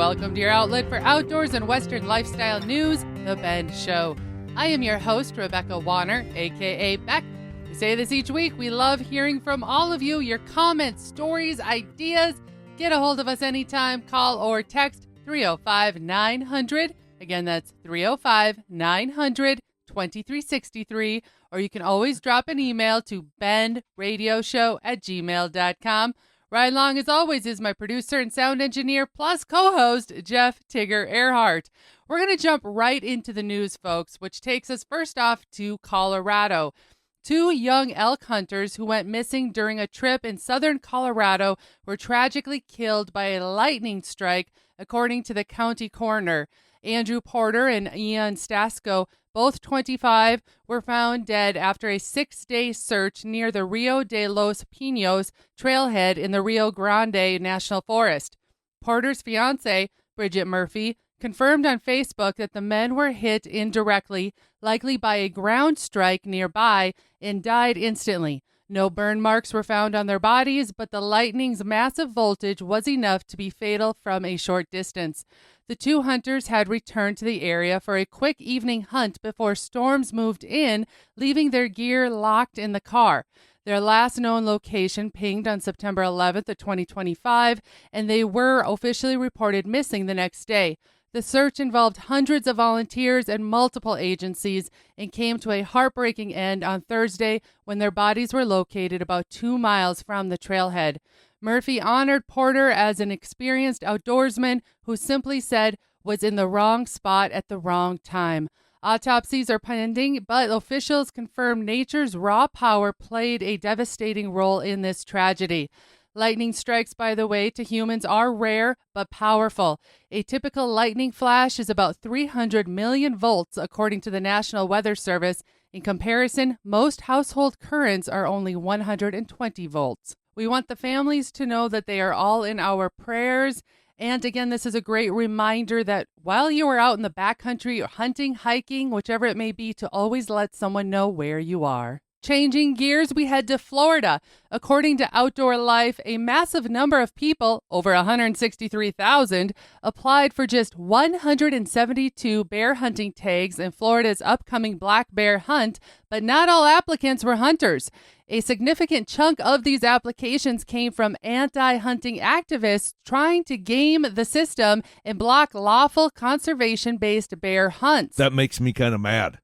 welcome to your outlet for outdoors and Western lifestyle news, The Ben Show. I am your host, Rebecca Wanner, aka Beck. We say this each week. We love hearing from all of you, your comments, stories, ideas. Get a hold of us anytime. Call or text 305-900. Again, that's 305-900-2363. Or you can always drop an email to bendradioshow@gmail.com. Right along, as always, is my producer and sound engineer, plus co-host, Jeff Tigger Erhardt. We're going to jump right into the news, folks, which takes us first off to Colorado. Two young elk hunters who went missing during a trip in southern Colorado were tragically killed by a lightning strike, according to the county coroner. Andrew Porter and Ian Stasko, both 25, were found dead after a 6-day search near the Rio de los Pinos trailhead in the Rio Grande National Forest. Porter's fiancée, Bridget Murphy, confirmed on Facebook that the men were hit indirectly, likely by a ground strike nearby, and died instantly. No burn marks were found on their bodies, but the lightning's massive voltage was enough to be fatal from a short distance. The two hunters had returned to the area for a quick evening hunt before storms moved in, leaving their gear locked in the car. Their last known location pinged on September 11th of 2025, and they were officially reported missing the next day. The search involved hundreds of volunteers and multiple agencies and came to a heartbreaking end on Thursday when their bodies were located about 2 miles from the trailhead. Murphy honored Porter as an experienced outdoorsman who simply said was in the wrong spot at the wrong time. Autopsies are pending, but officials confirm nature's raw power played a devastating role in this tragedy. Lightning strikes, by the way, to humans are rare but powerful. A typical lightning flash is about 300 million volts, according to the National Weather Service. In comparison, most household currents are only 120 volts. We want the families to know that they are all in our prayers. And again, this is a great reminder that while you are out in the backcountry or hunting, hiking, whichever it may be, to always let someone know where you are. Changing gears, we head to Florida. According to Outdoor Life, a massive number of people, over 163,000, applied for just 172 bear hunting tags in Florida's upcoming black bear hunt, but not all applicants were hunters. A significant chunk of these applications came from anti-hunting activists trying to game the system and block lawful conservation-based bear hunts. That makes me kind of mad.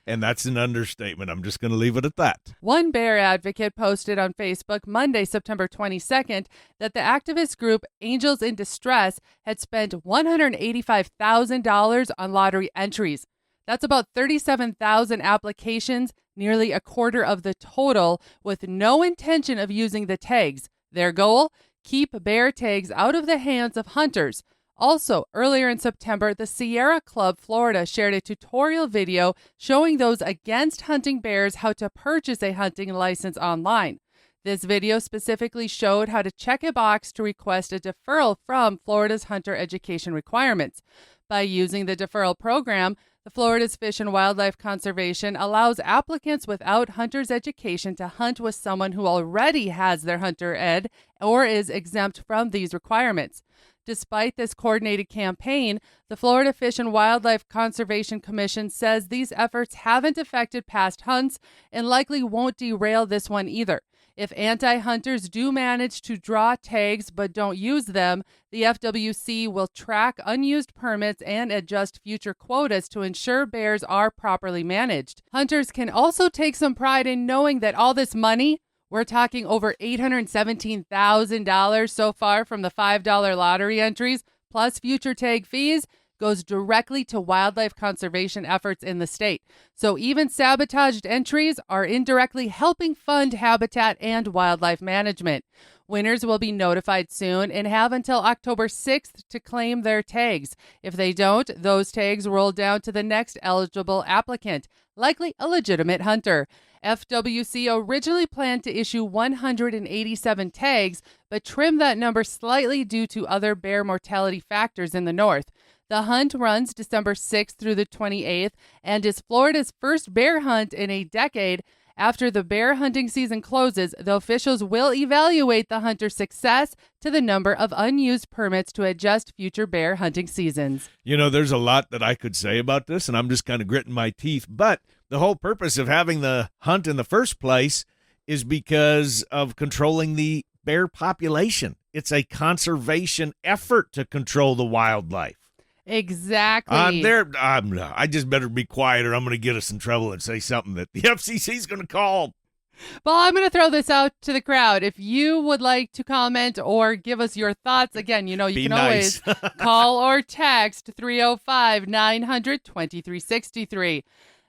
And that's an understatement. I'm just going to leave it at that. One bear advocate posted on Facebook Monday, September 22nd, that the activist group Angels in Distress had spent $185,000 on lottery entries. That's about 37,000 applications, nearly a quarter of the total, with no intention of using the tags. Their goal? Keep bear tags out of the hands of hunters. Also, earlier in September, the Sierra Club Florida shared a tutorial video showing those against hunting bears how to purchase a hunting license online. This video specifically showed how to check a box to request a deferral from Florida's hunter education requirements. By using the deferral program, the Florida's Fish and Wildlife Conservation allows applicants without hunter's education to hunt with someone who already has their hunter ed or is exempt from these requirements. Despite this coordinated campaign, the Florida Fish and Wildlife Conservation Commission says these efforts haven't affected past hunts and likely won't derail this one either. If anti-hunters do manage to draw tags but don't use them, the FWC will track unused permits and adjust future quotas to ensure bears are properly managed. Hunters can also take some pride in knowing that all this money, we're talking over $817,000 so far from the $5 lottery entries, plus future tag fees, goes directly to wildlife conservation efforts in the state. So even sabotaged entries are indirectly helping fund habitat and wildlife management. Winners will be notified soon and have until October 6th to claim their tags. If they don't, those tags roll down to the next eligible applicant, likely a legitimate hunter. FWC originally planned to issue 187 tags, but trimmed that number slightly due to other bear mortality factors in the north. The hunt runs December 6th through the 28th and is Florida's first bear hunt in a decade. After the bear hunting season closes, the officials will evaluate the hunter's success to the number of unused permits to adjust future bear hunting seasons. You know, there's a lot that I could say about this, and I'm just kind of gritting my teeth. But the whole purpose of having the hunt in the first place is because of controlling the bear population. It's a conservation effort to control the wildlife. Exactly. I just better be quiet or I'm going to get us in trouble and say something that the FCC is going to call. Well, I'm going to throw this out to the crowd. If you would like to comment or give us your thoughts, again, you can nice. Always call or text 305-900-2363.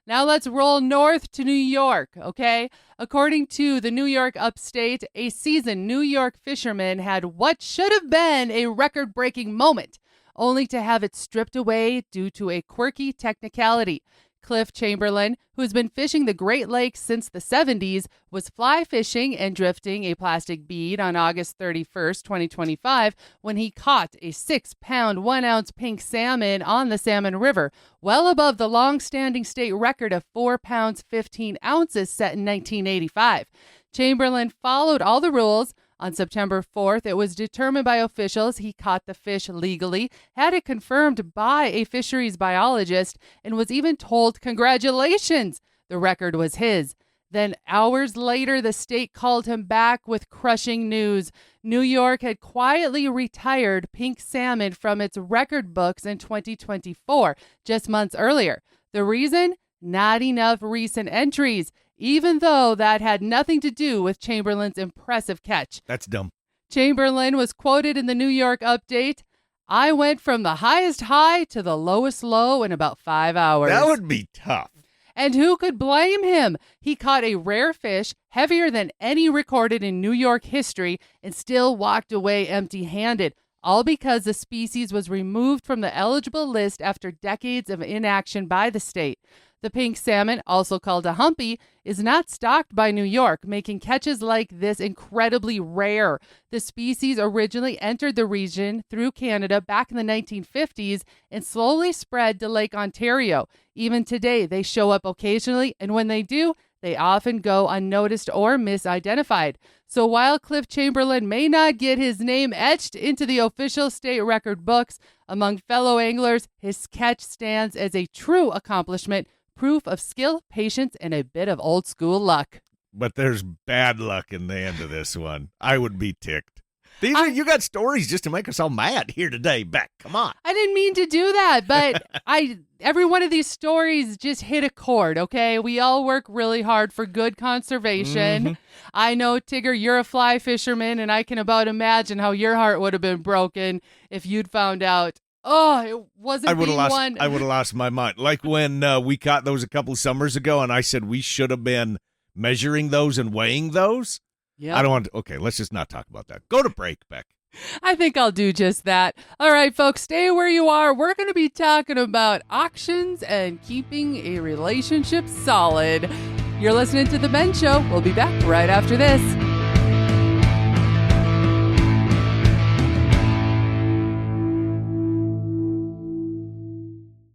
Now let's roll north to New York, okay? According to the New York Upstate, a seasoned New York fisherman had what should have been a record-breaking moment, only to have it stripped away due to a quirky technicality. Cliff Chamberlain, who has been fishing the Great Lakes since the 70s, was fly fishing and drifting a plastic bead on August 31st, 2025, when he caught a 6-pound, 1-ounce pink salmon on the Salmon River, well above the long-standing state record of 4 pounds, 15 ounces set in 1985. Chamberlain followed all the rules. On September 4th, it was determined by officials he caught the fish legally, had it confirmed by a fisheries biologist, and was even told, "Congratulations, the record was his." Then hours later, the state called him back with crushing news. New York had quietly retired pink salmon from its record books in 2024, just months earlier. The reason? Not enough recent entries, even though that had nothing to do with Chamberlain's impressive catch. That's dumb. Chamberlain was quoted in the New York Update, "I went from the highest high to the lowest low in about 5 hours." That would be tough. And who could blame him? He caught a rare fish, heavier than any recorded in New York history, and still walked away empty-handed, all because the species was removed from the eligible list after decades of inaction by the state. The pink salmon, also called a humpy, is not stocked by New York, making catches like this incredibly rare. The species originally entered the region through Canada back in the 1950s and slowly spread to Lake Ontario. Even today, they show up occasionally, and when they do, they often go unnoticed or misidentified. So while Cliff Chamberlain may not get his name etched into the official state record books, among fellow anglers, his catch stands as a true accomplishment, proof of skill, patience, and a bit of old school luck. But there's bad luck in the end of this one. I would be ticked. You got stories just to make us all mad here today, Beck. Come on. I didn't mean to do that, but every one of these stories just hit a chord, okay? We all work really hard for good conservation. Mm-hmm. I know, Tigger, you're a fly fisherman, and I can about imagine how your heart would have been broken if you'd found out, it wasn't one. I would have lost my mind. Like when we caught those a couple of summers ago, and I said we should have been measuring those and weighing those. Yeah. I don't want to. Okay, let's just not talk about that. Go to break, Beck. I think I'll do just that. All right, folks, stay where you are. We're going to be talking about auctions and keeping a relationship solid. You're listening to The Ben Show. We'll be back right after this.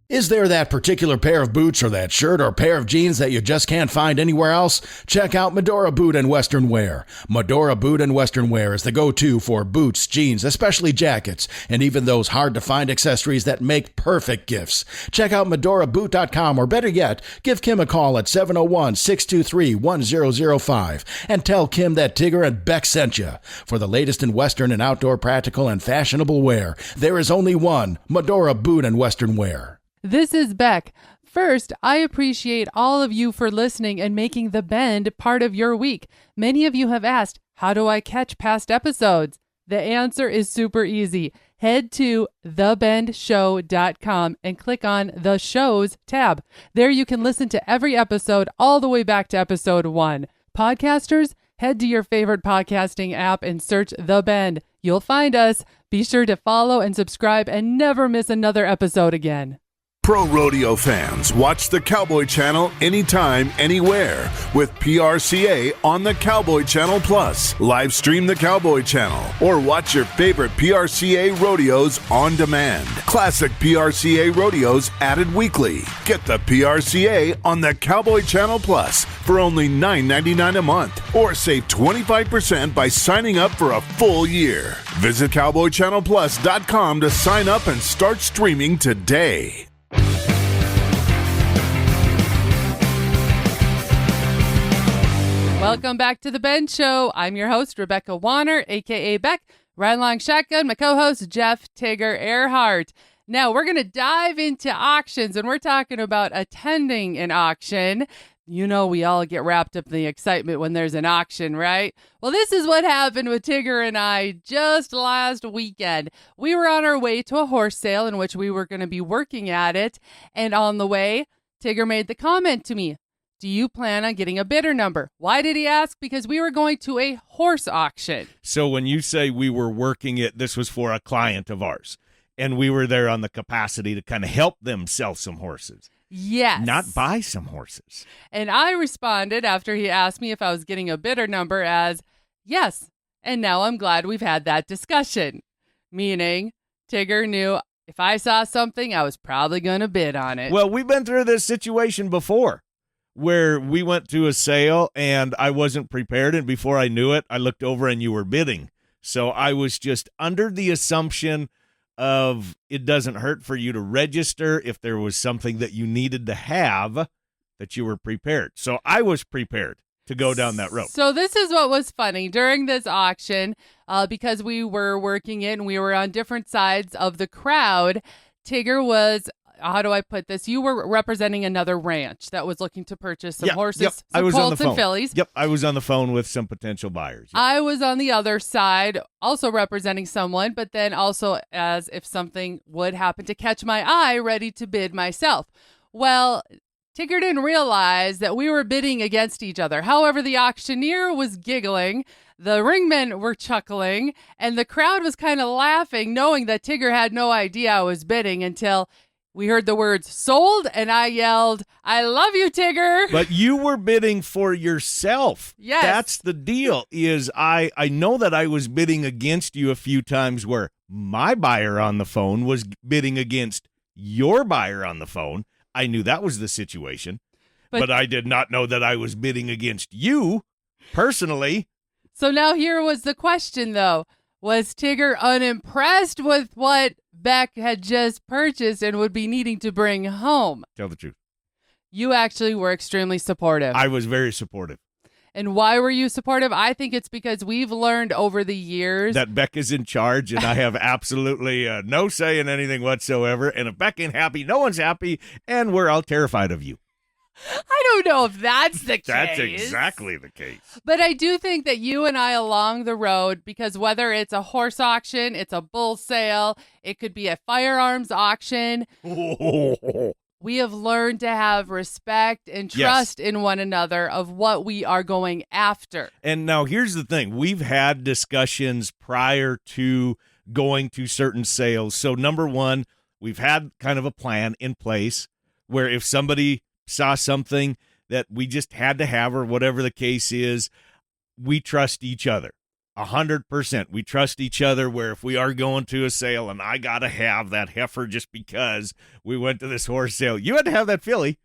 Is there that particular pair of boots or that shirt or pair of jeans that you just can't find anywhere else? Check out Medora Boot and Western Wear. Medora Boot and Western Wear is the go-to for boots, jeans, especially jackets, and even those hard-to-find accessories that make perfect gifts. Check out MedoraBoot.com, or better yet, give Kim a call at 701-623-1005 and tell Kim that Tigger and Beck sent you. For the latest in Western and outdoor practical and fashionable wear, there is only one, Medora Boot and Western Wear. This is Beck. First, I appreciate all of you for listening and making The Bend part of your week. Many of you have asked, how do I catch past episodes? The answer is super easy. Head to thebendshow.com and click on the shows tab. There you can listen to every episode all the way back to episode 1. Podcasters, head to your favorite podcasting app and search The Bend. You'll find us. Be sure to follow and subscribe and never miss another episode again. Pro rodeo fans, watch the Cowboy Channel anytime, anywhere with PRCA on the Cowboy Channel Plus. Live stream the Cowboy Channel or watch your favorite PRCA rodeos on demand. Classic PRCA rodeos added weekly. Get the PRCA on the Cowboy Channel Plus for only $9.99 a month or save 25% by signing up for a full year. Visit CowboyChannelPlus.com to sign up and start streaming today. Welcome back to the Ben Show. I'm your host, Rebecca Wanner, a.k.a. Beck. Right along shotgun, my co-host, Jeff Tigger Erhardt. Now, we're going to dive into auctions, and we're talking about attending an auction. You know, we all get wrapped up in the excitement when there's an auction, right? Well, this is what happened with Tigger and I just last weekend. We were on our way to a horse sale in which we were going to be working at it. And on the way, Tigger made the comment to me, "Do you plan on getting a bidder number?" Why did he ask? Because we were going to a horse auction. So when you say we were working it, this was for a client of ours. And we were there on the capacity to kind of help them sell some horses. Yes. Not buy some horses. And I responded after he asked me if I was getting a bidder number as, yes. And now I'm glad we've had that discussion. Meaning, Tigger knew if I saw something, I was probably going to bid on it. Well, we've been through this situation before where we went to a sale and I wasn't prepared. And before I knew it, I looked over and you were bidding. So I was just under the assumption of it doesn't hurt for you to register if there was something that you needed to have, that you were prepared. So I was prepared to go down that road. So this is what was funny during this auction, because we were working it and we were on different sides of the crowd. Tigger was, how do I put this? You were representing another ranch that was looking to purchase some horses, I some was on the colts phone. and fillies. Yep, I was on the phone with some potential buyers. Yep. I was on the other side, also representing someone, but then also as if something would happen to catch my eye, ready to bid myself. Well, Tigger didn't realize that we were bidding against each other. However, the auctioneer was giggling, the ringmen were chuckling, and the crowd was kind of laughing, knowing that Tigger had no idea I was bidding until we heard the words sold, and I yelled, "I love you, Tigger." But you were bidding for yourself. Yes. That's the deal, is I know that I was bidding against you a few times where my buyer on the phone was bidding against your buyer on the phone. I knew that was the situation, but I did not know that I was bidding against you personally. So now here was the question, though. Was Tigger unimpressed with what Beck had just purchased and would be needing to bring home? Tell the truth. You actually were extremely supportive. I was very supportive. And why were you supportive? I think it's because we've learned over the years that Beck is in charge and I have absolutely no say in anything whatsoever. And if Beck ain't happy, no one's happy, and we're all terrified of you. I don't know if that's the case. That's exactly the case. But I do think that you and I along the road, because whether it's a horse auction, it's a bull sale, it could be a firearms auction, we have learned to have respect and trust in one another of what we are going after. And now here's the thing. We've had discussions prior to going to certain sales. So number one, we've had kind of a plan in place where if somebody saw something that we just had to have or whatever the case is, we trust each other 100%. We trust each other where if we are going to a sale and I got to have that heifer just because we went to this horse sale, you had to have that filly,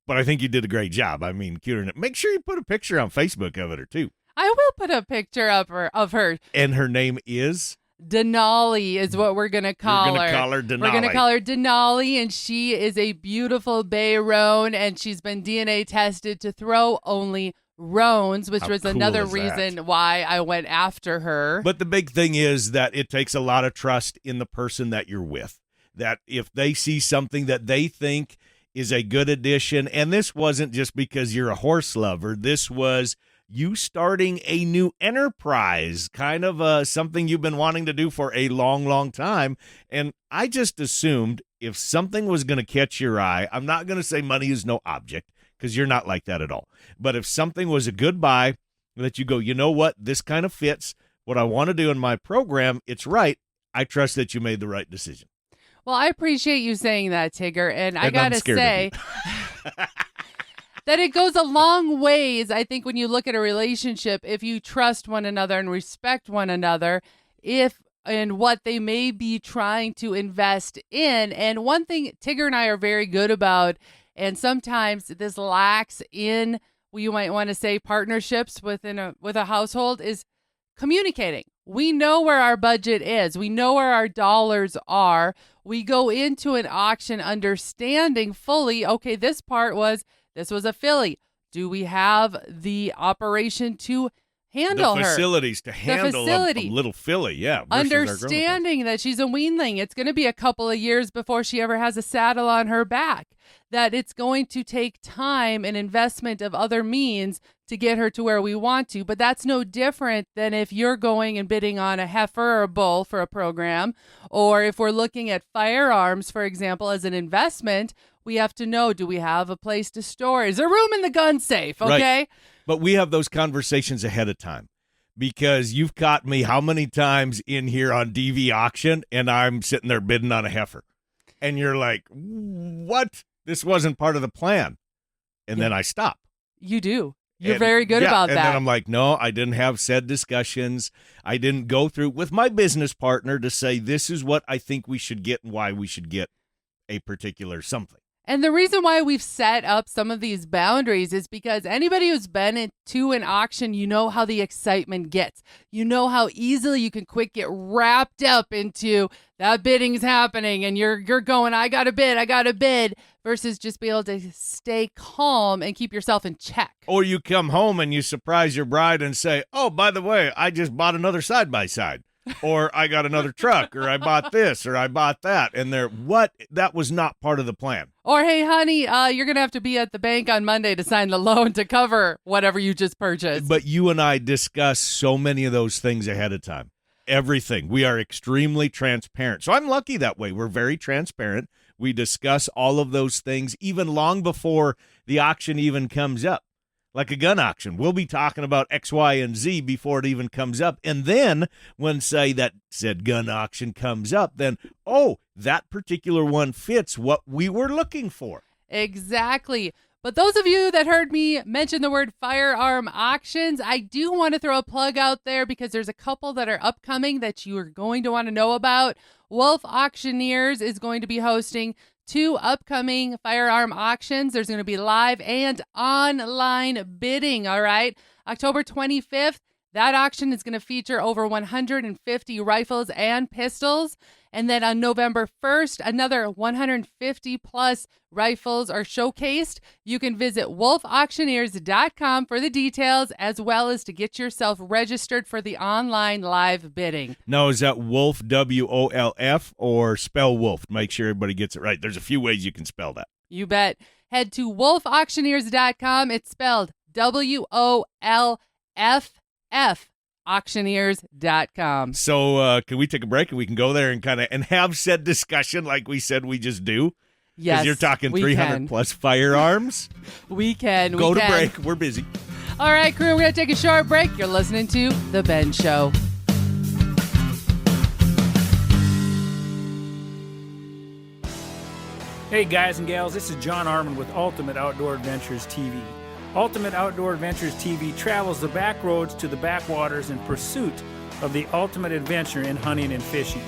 but I think you did a great job. I mean, cuter than it. Make sure you put a picture on Facebook of it or two. I will put a picture of her. And her name is? Denali is what we're going to call her. We're going to call her Denali. We're going to call her Denali, and she is a beautiful bay roan, and she's been DNA tested to throw only roans, which was another reason why I went after her. But the big thing is that it takes a lot of trust in the person that you're with, that if they see something that they think is a good addition, and this wasn't just because you're a horse lover, this was you starting a new enterprise, kind of something you've been wanting to do for a long, long time. And I just assumed if something was going to catch your eye, I'm not going to say money is no object because you're not like that at all. But if something was a good buy that you go, you know what, this kind of fits what I want to do in my program, it's right. I trust that you made the right decision. Well, I appreciate you saying that, Tigger. And I got to I'm scared say that it goes a long ways, I think, when you look at a relationship, if you trust one another and respect one another, if and what they may be trying to invest in. And one thing Tigger and I are very good about, and sometimes this lacks in, you might want to say, partnerships with a household, is communicating. We know where our budget is. We know where our dollars are. We go into an auction understanding fully, okay, this was a filly. Do we have the operation to handle the facilities to handle a little filly, yeah. Understanding that she's a weanling. It's going to be a couple of years before she ever has a saddle on her back. That it's going to take time and investment of other means to get her to where we want to. But that's no different than if you're going and bidding on a heifer or a bull for a program, or if we're looking at firearms, for example, as an investment. We have to know, do we have a place to store? Is there room in the gun safe? Okay. Right. But we have those conversations ahead of time, because you've caught me how many times in here on DV auction and I'm sitting there bidding on a heifer. And you're like, what? This wasn't part of the plan. And then I stop. You do. You're very good about that. And then I'm like, no, I didn't have said discussions. I didn't go through with my business partner to say, this is what I think we should get and why we should get a particular something. And the reason why we've set up some of these boundaries is because anybody who's been into an auction, you know how the excitement gets. You know how easily you can quick get wrapped up into that bidding's happening and you're going, I got to bid, versus just be able to stay calm and keep yourself in check. Or you come home and you surprise your bride and say, oh, by the way, I just bought another side-by-side. Or I got another truck, or I bought this, or I bought that. And that was not part of the plan. Or, hey, honey, you're going to have to be at the bank on Monday to sign the loan to cover whatever you just purchased. But you and I discuss so many of those things ahead of time. Everything. We are extremely transparent. So I'm lucky that way. We're very transparent. We discuss all of those things even long before the auction even comes up. Like a gun auction, we'll be talking about X, Y, and Z before it even comes up. And then when, say, that said gun auction comes up, then, oh, that particular one fits what we were looking for. Exactly. But those of you that heard me mention the word firearm auctions, I do want to throw a plug out there because there's a couple that are upcoming that you are going to want to know about. Wolf Auctioneers is going to be hosting 2 upcoming firearm auctions. There's going to be live and online bidding, all right? October 25th, that auction is going to feature over 150 rifles and pistols. And then on November 1st, another 150 plus rifles are showcased. You can visit wolfauctioneers.com for the details, as well as to get yourself registered for the online live bidding. Now, is that Wolf, W-O-L-F, or spell Wolf? Make sure everybody gets it right. There's a few ways you can spell that. You bet. Head to wolfauctioneers.com. It's spelled W-O-L-F-F. auctioneers.com. So can we take a break and we can go there and and have said discussion like we said we just do? Yes, because you're talking 300 plus firearms. We can. Go to break. We're busy. All right, crew, we're going to take a short break. You're listening to The Ben Show. Hey guys and gals, this is John Arman with Ultimate Outdoor Adventures TV. Ultimate Outdoor Adventures TV travels the back roads to the backwaters in pursuit of the ultimate adventure in hunting and fishing.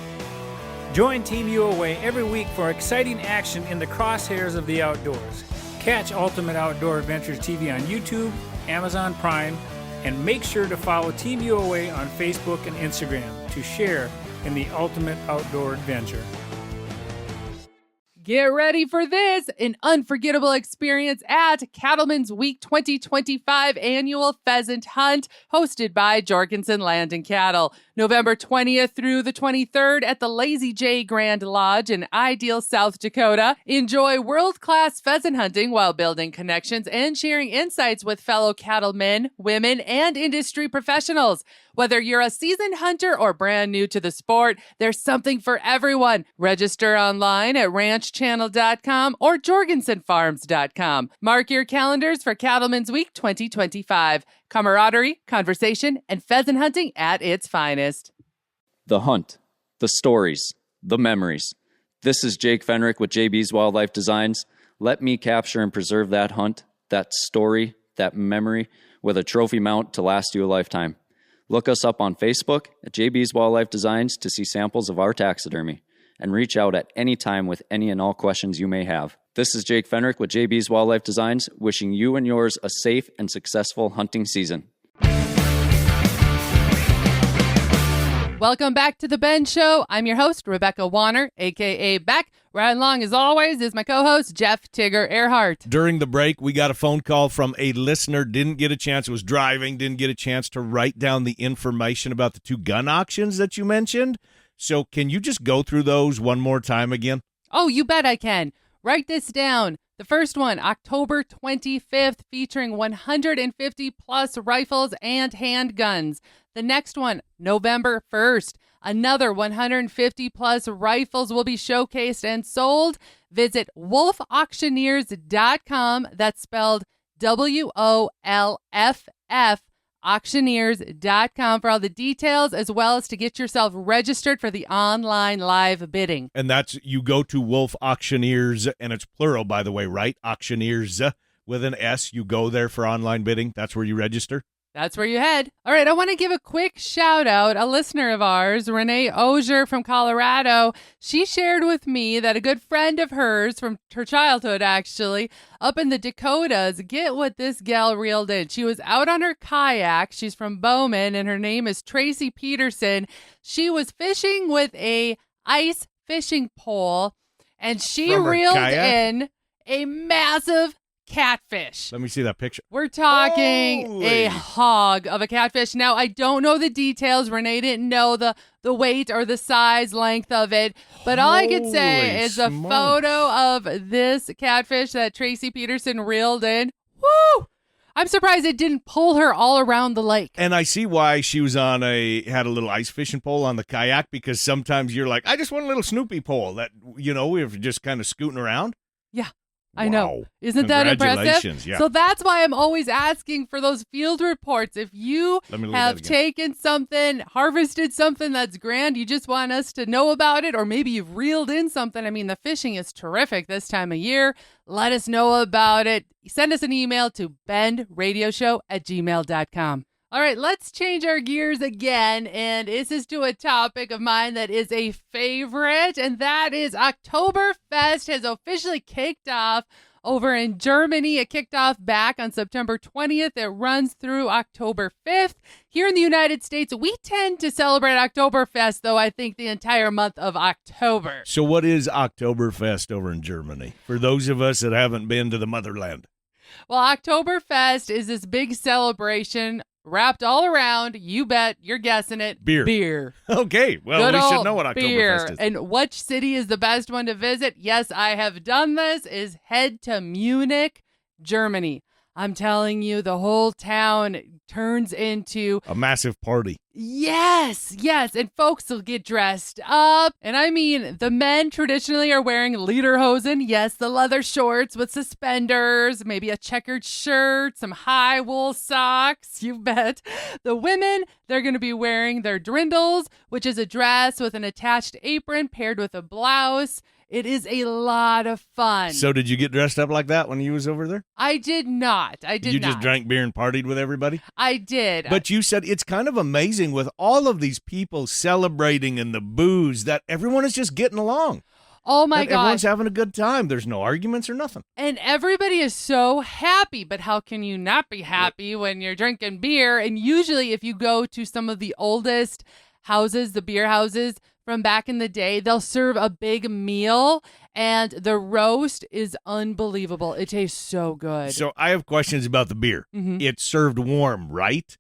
Join Team UOA every week for exciting action in the crosshairs of the outdoors. Catch Ultimate Outdoor Adventures TV on YouTube, Amazon Prime, and make sure to follow Team UOA on Facebook and Instagram to share in the ultimate outdoor adventure. Get ready for this, an unforgettable experience at Cattlemen's Week 2025 annual pheasant hunt hosted by Jorgensen Land and Cattle. November 20th through the 23rd at the Lazy J Grand Lodge in Ideal, South Dakota. Enjoy world-class pheasant hunting while building connections and sharing insights with fellow cattlemen, women, and industry professionals. Whether you're a seasoned hunter or brand new to the sport, there's something for everyone. Register online at ranchchannel.com or jorgensenfarms.com. Mark your calendars for Cattlemen's Week 2025. Camaraderie, conversation, and pheasant hunting at its finest. The hunt, the stories, the memories. This is Jake Fenrick with JB's Wildlife Designs. Let me capture and preserve that hunt, that story, that memory with a trophy mount to last you a lifetime. Look us up on Facebook at JB's Wildlife Designs to see samples of our taxidermy, and reach out at any time with any and all questions you may have. This is Jake Fenrick with JB's Wildlife Designs, wishing you and yours a safe and successful hunting season. Welcome back to The Ben Show. I'm your host, Rebecca Wanner, a.k.a. Beck. Right along, as always, is my co-host, Jeff Tigger Erhardt. During the break, we got a phone call from a listener, didn't get a chance, was driving, didn't get a chance to write down the information about the 2 gun auctions that you mentioned. So can you just go through those one more time again? Oh, you bet I can. Write this down. The first one, October 25th, featuring 150 plus rifles and handguns. The next one, November 1st, another 150 plus rifles will be showcased and sold. Visit wolfauctioneers.com. That's spelled WOLFF, auctioneers.com for all the details, as well as to get yourself registered for the online live bidding. And that's, you go to Wolf Auctioneers, and it's plural, by the way, right? Auctioneers with an S. You go there for online bidding. That's where you register. That's where you head. All right, I want to give a quick shout out. A listener of ours, Renee Ozier from Colorado, she shared with me that a good friend of hers from her childhood, actually, up in the Dakotas, get what this gal reeled in. She was out on her kayak. She's from Bowman, and her name is Tracy Peterson. She was fishing with a ice fishing pole, and she reeled in a massive catfish. Let me see that picture. We're talking Holy. a hog of a catfish. Now, I don't know the details. Renee didn't know the weight or the size, length of it. But all I could say Holy is a smokes. photo of this catfish that Tracy Peterson reeled in. Woo! I'm surprised it didn't pull her all around the lake. And I see why she was had a little ice fishing pole on the kayak, because sometimes you're like, I just want a little Snoopy pole that, we're just kind of scooting around. Yeah. I know. Wow. Isn't that impressive? Congratulations, yeah. So that's why I'm always asking for those field reports. If you have taken something, harvested something that's grand, you just want us to know about it, or maybe you've reeled in something. I mean, the fishing is terrific this time of year. Let us know about it. Send us an email to bendradioshow@gmail.com. All right, let's change our gears again, and this is to a topic of mine that is a favorite, and that is Oktoberfest has officially kicked off over in Germany. It kicked off back on September 20th. It runs through October 5th. Here in the United States, we tend to celebrate Oktoberfest, though, I think the entire month of October. So what is Oktoberfest over in Germany, for those of us that haven't been to the motherland? Well, Oktoberfest is this big celebration wrapped all around, you bet, you're guessing it, beer. Okay, well, Good we should old know what beer. Oktoberfest is. And which city is the best one to visit? Yes, I have done this, is head to Munich, Germany. I'm telling you, the whole town turns into a massive party. Yes. And folks will get dressed up. And I mean, the men traditionally are wearing lederhosen. Yes, the leather shorts with suspenders, maybe a checkered shirt, some high wool socks. You bet. The women, they're going to be wearing their drindles, which is a dress with an attached apron paired with a blouse. It is a lot of fun. So did you get dressed up like that when you was over there? I did not. You just drank beer and partied with everybody? I did. But you said it's kind of amazing with all of these people celebrating and the booze that everyone is just getting along. Oh my God. Everyone's having a good time. There's no arguments or nothing. And everybody is so happy. But how can you not be happy when you're drinking beer? And usually if you go to some of the oldest houses, the beer houses from back in the day, they'll serve a big meal, and the roast is unbelievable. It tastes so good. So I have questions about the beer. Mm-hmm. It's served warm, right?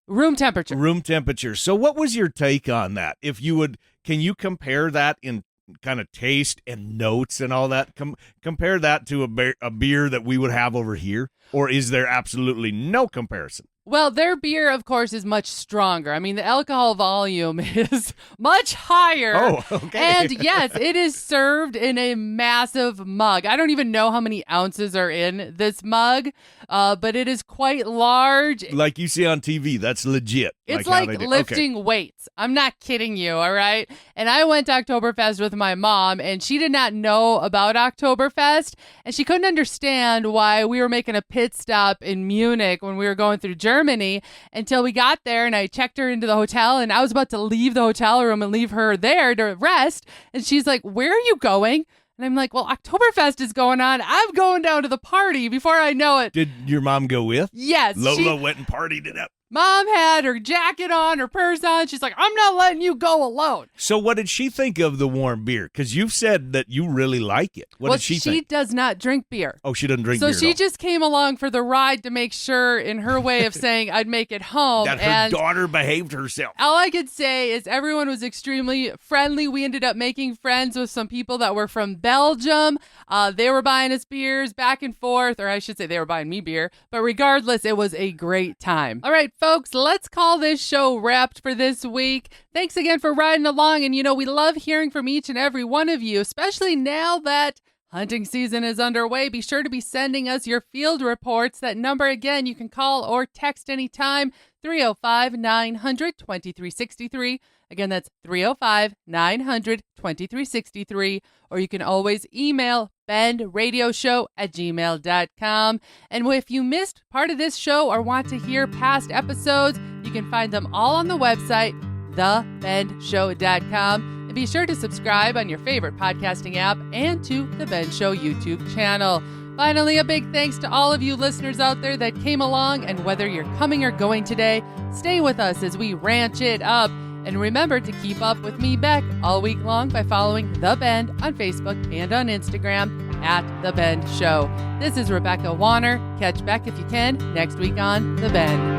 Room temperature. Room temperature. So what was your take on that? Can you compare that in kind of taste and notes and all that? Compare that to a beer that we would have over here? Or is there absolutely no comparison? Well, their beer, of course, is much stronger. I mean, the alcohol volume is much higher. Oh, okay. And yes, it is served in a massive mug. I don't even know how many ounces are in this mug, but it is quite large. Like you see on TV, that's legit. It's how like they do- lifting weights. I'm not kidding you, all right? And I went to Oktoberfest with my mom, and she did not know about Oktoberfest, and she couldn't understand why we were making a pit stop in Munich when we were going through Germany until we got there, and I checked her into the hotel, and I was about to leave the hotel room and leave her there to rest, and she's like, "Where are you going?" And I'm like, "Well, Oktoberfest is going on. I'm going down to the party." Before I know it. Did your mom go with? Yes. Lola went and partied it up. Mom had her jacket on, her purse on. She's like, "I'm not letting you go alone." So what did she think of the warm beer? Because you've said that you really like it. What did she think? She does not drink beer. Oh, she doesn't drink So beer at she all. just came along for the ride to make sure, in her way of saying, I'd make it home. that her and daughter behaved herself. all I could say is everyone was extremely friendly. We ended up making friends with some people that were from Belgium. They were buying us beers back and forth, or I should say they were buying me beer. But regardless, it was a great time. All right, folks, let's call this show wrapped for this week. Thanks again for riding along. And, we love hearing from each and every one of you, especially now that hunting season is underway. Be sure to be sending us your field reports. That number, again, you can call or text anytime, 305-900-2363. Again, that's 305-900-2363. Or you can always email bendradioshow@gmail.com. And if you missed part of this show or want to hear past episodes, you can find them all on the website, thebendshow.com. And be sure to subscribe on your favorite podcasting app and to the Ben Show YouTube channel. Finally, a big thanks to all of you listeners out there that came along, and whether you're coming or going today, stay with us as we ranch it up. And remember to keep up with me, Beck, all week long by following The Bend on Facebook and on Instagram @The Bend Show. This is Rebecca Wanner. Catch Beck if you can next week on The Bend.